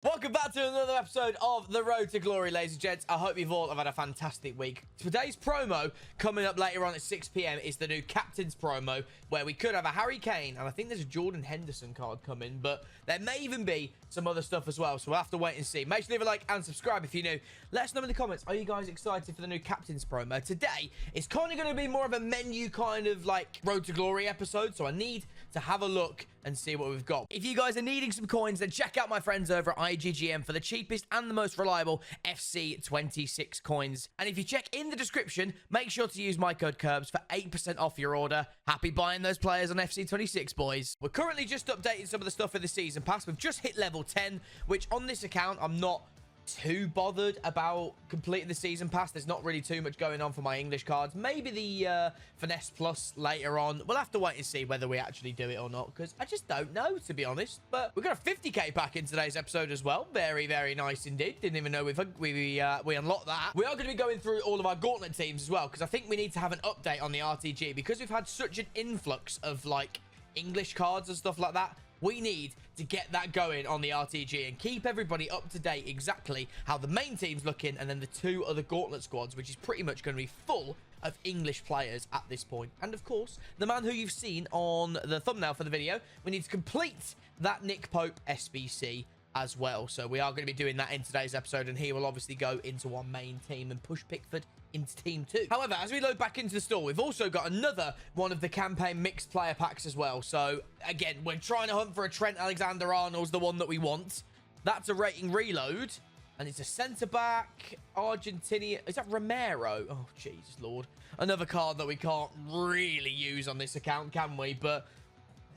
Welcome back to another episode of The Road to Glory, ladies and gents. I hope you've all had a fantastic week. Today's promo, coming up later on at 6 p.m, is the new Captain's promo, where we could have a Harry Kane, and I think there's a Jordan Henderson card coming, but there may even be some other stuff as well, so we'll have to wait and see. Make sure to leave a like and subscribe if you're new. Let us know in the comments, are you guys excited for the new Captain's promo? Today, it's kind of going to be more of a menu kind of like Road to Glory episode, so I need to have a look and see what we've got. If you guys are needing some coins, then check out my friends over at IGGM for the cheapest and the most reliable FC26 coins. And if you check in the description, make sure to use my code Kirbz for 8% off your order. Happy buying those players on FC26, boys. We're currently just updating some of the stuff in the season pass. We've just hit level 10, which on this account, I'm not too bothered about completing the season pass. There's not really too much going on for my English cards. Maybe the Finesse Plus later on. We'll have to wait and see whether we actually do it or not, because I just don't know, to be honest. But we've got a 50k pack in today's episode as well. Very, very nice indeed. Didn't even know we unlocked that. We are going to be going through all of our Gauntlet teams as well, because I think we need to have an update on the RTG, because we've had such an influx of like English cards and stuff like that. We need to get that going on the RTG and keep everybody up to date exactly how the main team's looking, and then the two other Gauntlet squads, which is pretty much going to be full of English players at this point. And of course, the man who you've seen on the thumbnail for the video, we need to complete that Nick Pope SBC as well. So we are going to be doing that in today's episode, and he will obviously go into our main team and push Pickford into team 2. However, as we load back into the store, we've also got another one of the campaign mixed player packs as well. So again, we're trying to hunt for a Trent Alexander-Arnold's the one that we want. That's a rating reload, and it's a centre-back Argentinian. Is that Romero? Oh, Jesus Lord. Another card that we can't really use on this account, can we? But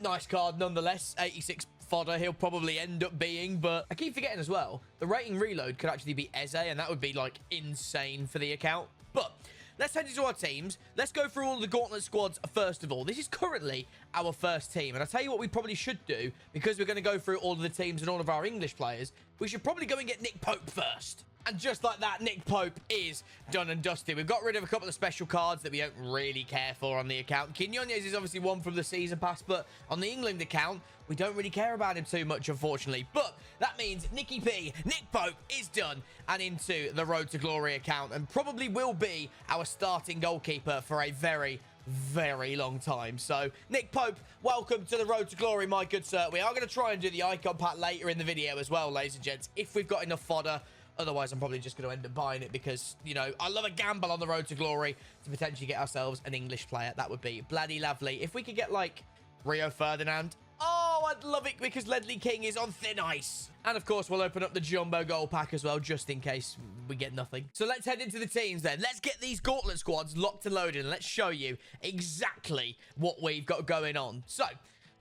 nice card nonetheless. 86 fodder he'll probably end up being, but I keep forgetting as well, the rating reload could actually be Eze, and that would be like insane for the account. But let's head into our teams. Let's go through all the Gauntlet squads first of all. This is currently our first team, and I'll tell you what we probably should do, because we're going to go through all of the teams and all of our English players. We should probably go and get Nick Pope first. And just like that, Nick Pope is done and dusted. We've got rid of a couple of special cards that we don't really care for on the account. Quinones is obviously one from the season pass, but on the England account, we don't really care about him too much, unfortunately. But that means Nicky P, Nick Pope, is done and into the Road to Glory account, and probably will be our starting goalkeeper for a very, very long time. So Nick Pope, welcome to the Road to Glory, my good sir. We are going to try and do the icon pack later in the video as well, ladies and gents, if we've got enough fodder. Otherwise, I'm probably just going to end up buying it, because, you know, I love a gamble on the Road to Glory to potentially get ourselves an English player. That would be bloody lovely. If we could get, like, Rio Ferdinand. Oh, I'd love it, because Ledley King is on thin ice. And, of course, we'll open up the Jumbo Gold Pack as well, just in case we get nothing. So let's head into the teams then. Let's get these Gauntlet squads locked and loaded, and let's show you exactly what we've got going on. So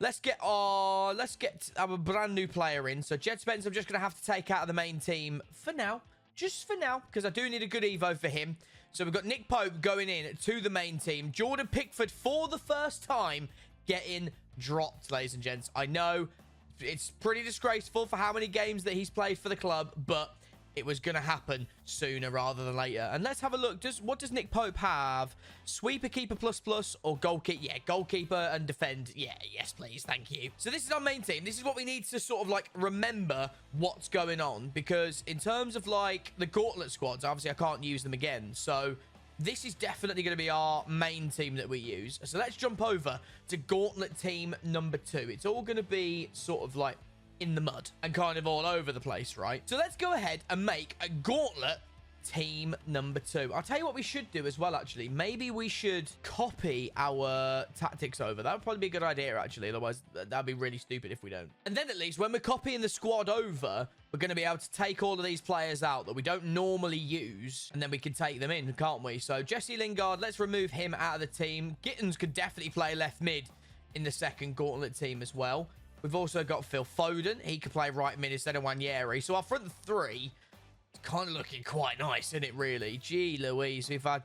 let's get our brand new player in. So Jed Spence, I'm just going to have to take out of the main team for now. Just for now, because I do need a good Evo for him. So we've got Nick Pope going in to the main team. Jordan Pickford, for the first time, getting dropped, ladies and gents. I know it's pretty disgraceful for how many games that he's played for the club, but it was going to happen sooner rather than later. And let's have a look. What does Nick Pope have? Sweeper, keeper, plus, or goalkeeper? Yeah, goalkeeper and defend. Yeah, yes, please. Thank you. So this is our main team. This is what we need to sort of like remember what's going on, because in terms of like the Gauntlet squads, obviously I can't use them again. So this is definitely going to be our main team that we use. So let's jump over to Gauntlet team number 2. It's all going to be sort of like in the mud and kind of all over the place, right? So let's go ahead and make a Gauntlet team number 2. I'll tell you what we should do as well, actually. Maybe we should copy our tactics over. That would probably be a good idea, actually. Otherwise, that'd be really stupid if we don't. And then at least when we're copying the squad over, we're going to be able to take all of these players out that we don't normally use, and then we can take them in, can't we? So Jesse Lingard, let's remove him out of the team. Gittins could definitely play left mid in the second Gauntlet team as well. We've also got Phil Foden. He could play right mid instead of Wanyeri. So our front three is kind of looking quite nice, isn't it, really? Gee Louise, we've had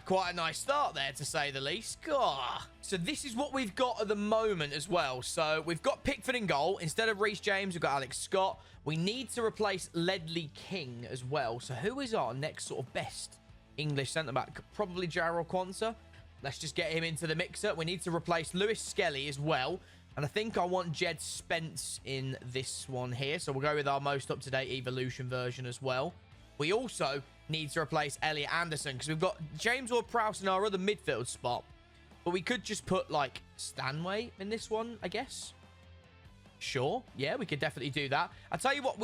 quite a nice start there, to say the least. God. So this is what we've got at the moment as well. So we've got Pickford in goal. Instead of Reece James, we've got Alex Scott. We need to replace Ledley King as well. So who is our next sort of best English centre-back? Probably Jarrell Quansah. Let's just get him into the mixer. We need to replace Lewis Skelly as well. And I think I want Jed Spence in this one here. So we'll go with our most up-to-date evolution version as well. We also need to replace Elliot Anderson because we've got James Ward-Prowse in our other midfield spot. But we could just put, like, Stanway in this one, I guess. Sure. Yeah, we could definitely do that. I'll tell you what,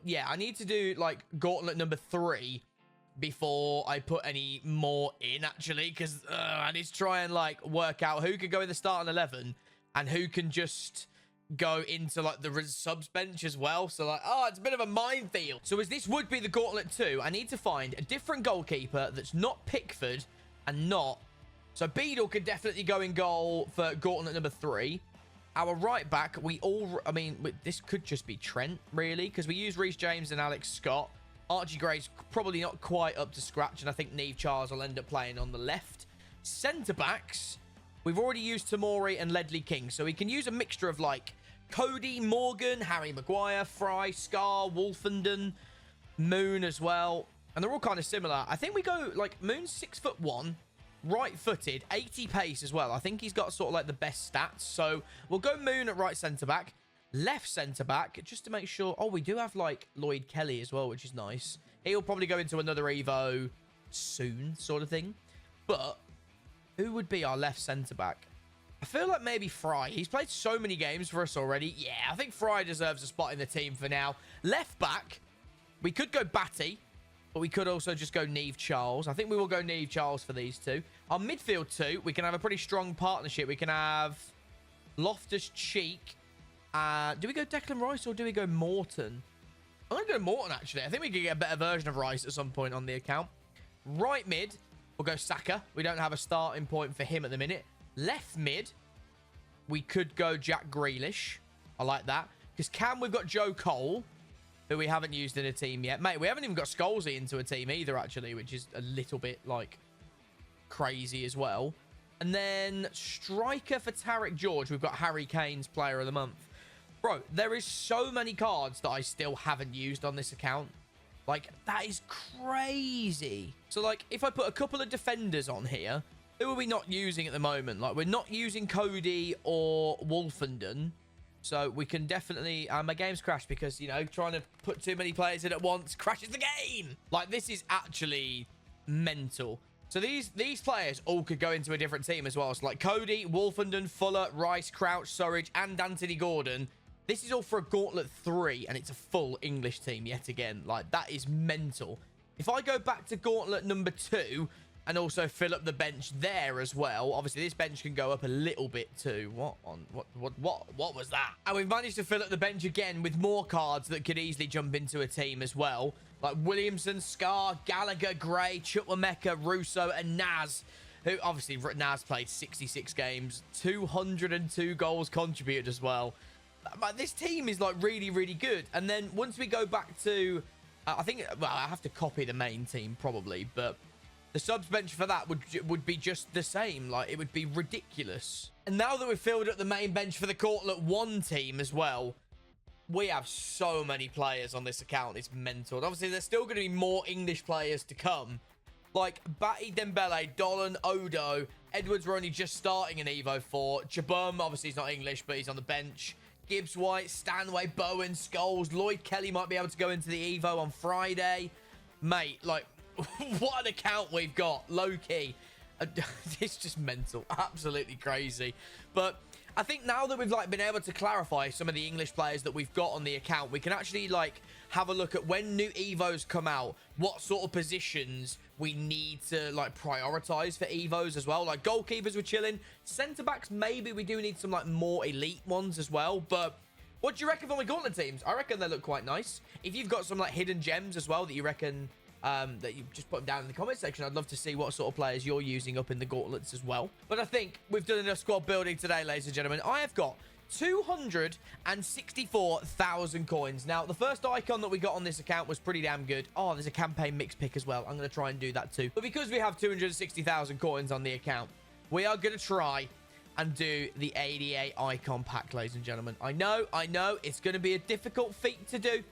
yeah, I need to do, like, Gauntlet number 3 before I put any more in, actually. Because I need to try and, like, work out who could go in the starting 11 and who can just go into, like, the subs bench as well. So, like, oh, it's a bit of a minefield. So, as this would be the Gauntlet 2, I need to find a different goalkeeper that's not Pickford and not... So, Beadle could definitely go in goal for Gauntlet number 3. Our right back, this could just be Trent, really, because we use Reece James and Alex Scott. Archie Gray's probably not quite up to scratch, and I think Niamh Charles will end up playing on the left. Centre-backs, we've already used Tamori and Ledley King, so we can use a mixture of, like, Cody, Morgan, Harry Maguire, Fry, Scar, Wolfenden, Moon as well. And they're all kind of similar. I think we go, like, Moon's 6'1", right-footed, 80 pace as well. I think he's got sort of, like, the best stats. So we'll go Moon at right centre-back. Left centre-back, just to make sure... Oh, we do have, like, Lloyd Kelly as well, which is nice. He'll probably go into another Evo soon, sort of thing. But who would be our left centre-back? I feel like maybe Fry. He's played so many games for us already. Yeah, I think Fry deserves a spot in the team for now. Left back, we could go Batty, but we could also just go Niamh Charles. I think we will go Niamh Charles for these two. Our midfield two, we can have a pretty strong partnership. We can have Loftus-Cheek. Do we go Declan Rice or do we go Morton? I'm going to go Morton, actually. I think we could get a better version of Rice at some point on the account. Right mid, we'll go Saka. We don't have a starting point for him at the minute. Left mid, we could go Jack Grealish. I like that. Because we've got Joe Cole, who we haven't used in a team yet. Mate, we haven't even got Scholesy into a team either, actually, which is a little bit, like, crazy as well. And then striker for Tarek George, we've got Harry Kane's Player of the Month. Bro, there is so many cards that I still haven't used on this account. Like, that is crazy. So, like, if I put a couple of defenders on here... Who are we not using at the moment? Like, we're not using Cody or Wolfenden. So, we can definitely... my game's crashed because, you know, trying to put too many players in at once crashes the game. Like, this is actually mental. So, these players all could go into a different team as well. So, like, Cody, Wolfenden, Fuller, Rice, Crouch, Surridge, and Anthony Gordon. This is all for a Gauntlet 3, and it's a full English team yet again. Like, that is mental. If I go back to Gauntlet number 2... and also fill up the bench there as well. Obviously, this bench can go up a little bit too. What was that? And we've managed to fill up the bench again with more cards that could easily jump into a team as well. Like Williamson, Scar, Gallagher, Gray, Chukwuemeka, Russo, and Naz. Who, obviously, Naz played 66 games. 202 goals contributed as well. But this team is, like, really, really good. And then once we go back to... I think... Well, I have to copy the main team, probably, but... the subs bench for that would be just the same. Like, it would be ridiculous. And now that we've filled up the main bench for the Gauntlet 1 team as well, we have so many players on this account. It's mental. And obviously, there's still going to be more English players to come. Like, Batty, Dembele, Dolan, Odo. Edwards were only just starting in Evo 4. Jabum, obviously, he's not English, but he's on the bench. Gibbs White, Stanway, Bowen, Scholes. Lloyd Kelly might be able to go into the Evo on Friday. Mate, like... what an account we've got, low-key. It's just mental, absolutely crazy. But I think now that we've like been able to clarify some of the English players that we've got on the account, we can actually like have a look at when new Evos come out, what sort of positions we need to like prioritize for Evos as well. Like goalkeepers were chilling, centre-backs maybe we do need some like more elite ones as well. But what do you reckon for my Gauntlet teams? I reckon they look quite nice. If you've got some like hidden gems as well that you reckon that you just put them down in the comment section, I'd love to see what sort of players you're using up in the Gauntlets as well. But I think we've done enough squad building today, ladies and gentlemen. I have got 264,000 coins. Now, the first icon that we got on this account was pretty damn good. Oh, there's a campaign mix pick as well. I'm going to try and do that too. But because we have 260,000 coins on the account, we are going to try and do the 88 icon pack, ladies and gentlemen. I know, it's going to be a difficult feat to do,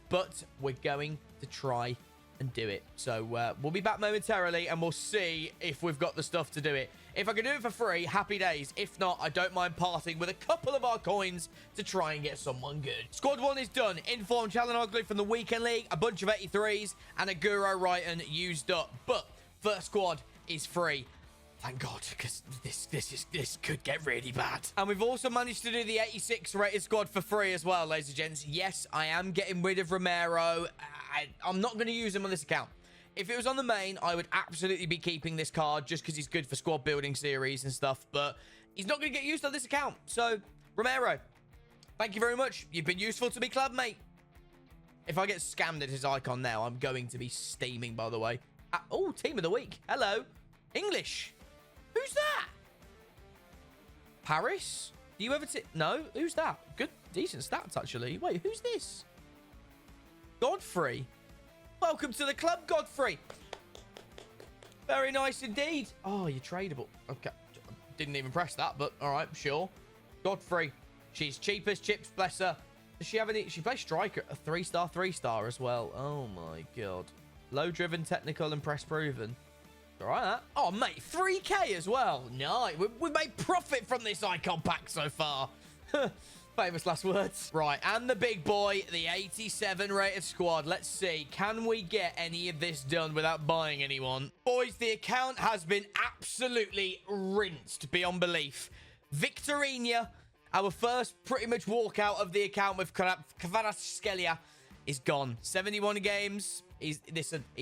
but we're going to try and do it. So we'll be back momentarily and we'll see if we've got the stuff to do it. If I can do it for free, happy days. If not, I don't mind parting with a couple of our coins to try and get someone good. Squad 1 is done. Informed Challenge Ugly from the Weekend League, a bunch of 83s, and a Guro Ryan used up. But first squad is free. Thank God, because this could get really bad. And we've also managed to do the 86 rated squad for free as well, ladies and gents. Yes, I am getting rid of Romero. I'm not going to use him on this account. If it was on the main, I would absolutely be keeping this card just because he's good for squad building series and stuff. But he's not going to get used on this account. So, Romero, thank you very much. You've been useful to me, club mate. If I get scammed at his icon now, I'm going to be steaming, by the way. Oh, team of the week. Hello. English. Who's that? Paris? Do you ever... No? Who's that? Good, decent stats, actually. Wait, who's this? Godfrey. Welcome to the club, Godfrey. Very nice indeed. Oh, you're tradable. Okay. Didn't even press that, but all right, sure. Godfrey. She's cheap as chips, bless her. Does she have any... She plays striker, a 3-star as well. Oh, my God. Low-driven, technical, and press-proven. All right. Oh, mate, 3K as well. Nice. We've made profit from this icon pack so far. Famous last words. Right, and the big boy, the 87 rated squad. Let's see. Can we get any of this done without buying anyone? Boys, the account has been absolutely rinsed beyond belief. Victorina, our first pretty much walkout of the account with Kvaratskhelia, is gone. 71 games. He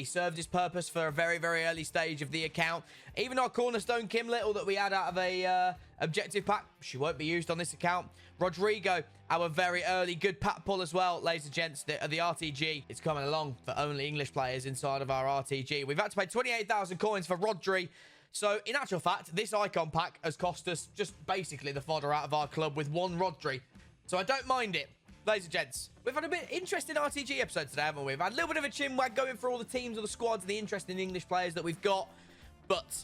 served his purpose for a very, very early stage of the account. Even our cornerstone Kim Little that we had out of a objective pack, she won't be used on this account. Rodrigo, our very early good pack pull as well, ladies and gents. The RTG is coming along for only English players inside of our RTG. We've had to pay 28,000 coins for Rodri. So, in actual fact, this icon pack has cost us just basically the fodder out of our club with one Rodri. So, I don't mind it. Ladies and gents, we've had a bit interesting RTG episode today, haven't we? We've had a little bit of a chinwag going through all the teams of the squads and the interesting English players that we've got. But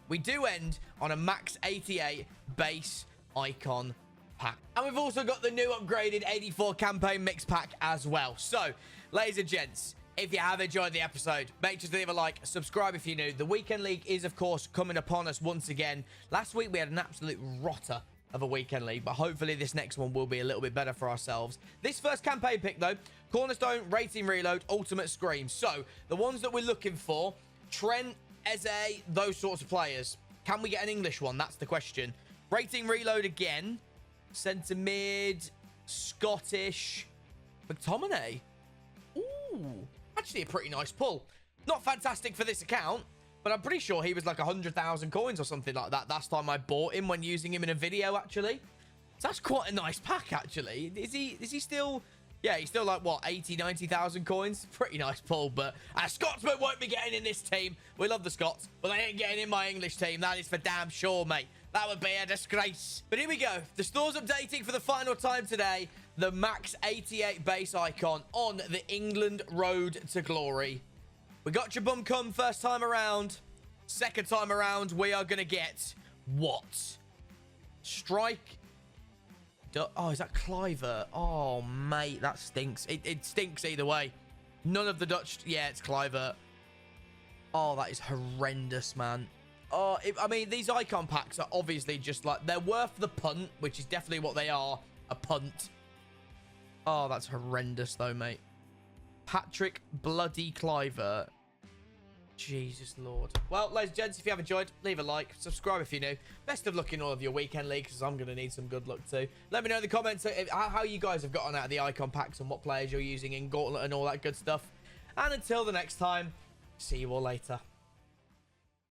we do end on a max 88 base icon pack. And we've also got the new upgraded 84 campaign mix pack as well. So, ladies and gents, if you have enjoyed the episode, make sure to leave a like, subscribe if you're new. The Weekend League is, of course, coming upon us once again. Last week, we had an absolute rotter of a Weekend League, but hopefully this next one will be a little bit better for ourselves. This first campaign pick, though, Cornerstone, Rating Reload, Ultimate Scream. So, the ones that we're looking for, Trent, Eze, those sorts of players. Can we get an English one? That's the question. Rating Reload again. Centre mid, Scottish, McTominay. Ooh, actually a pretty nice pull. Not fantastic for this account, but I'm pretty sure he was like 100,000 coins or something like that last time I bought him when using him in a video, actually. So that's quite a nice pack, actually. Is he still... Yeah, he's still like, what, 80, 90,000 coins? Pretty nice pull, but a Scotsman won't be getting in this team. We love the Scots, but they ain't getting in my English team. That is for damn sure, mate. That would be a disgrace. But here we go. The store's updating for the final time today. The max 88 base icon on the England Road to Glory. We got your bum cum first time around. Second time around, we are going to get what? Strike. Oh, is that Cliver? Oh, mate, that stinks. It stinks either way. None of the Dutch... Yeah, it's Cliver. Oh, that is horrendous, man. Oh, I mean, these icon packs are obviously just like... They're worth the punt, which is definitely what they are. A punt. Oh, that's horrendous, though, mate. Patrick Bloody Cliver. Jesus Lord. Well, ladies and gents, if you have enjoyed, leave a like, subscribe if you're new. Best of luck in all of your weekend leagues, because I'm going to need some good luck too. Let me know in the comments how you guys have gotten out of the icon packs and what players you're using in Gauntlet and all that good stuff. And until the next time, see you all later.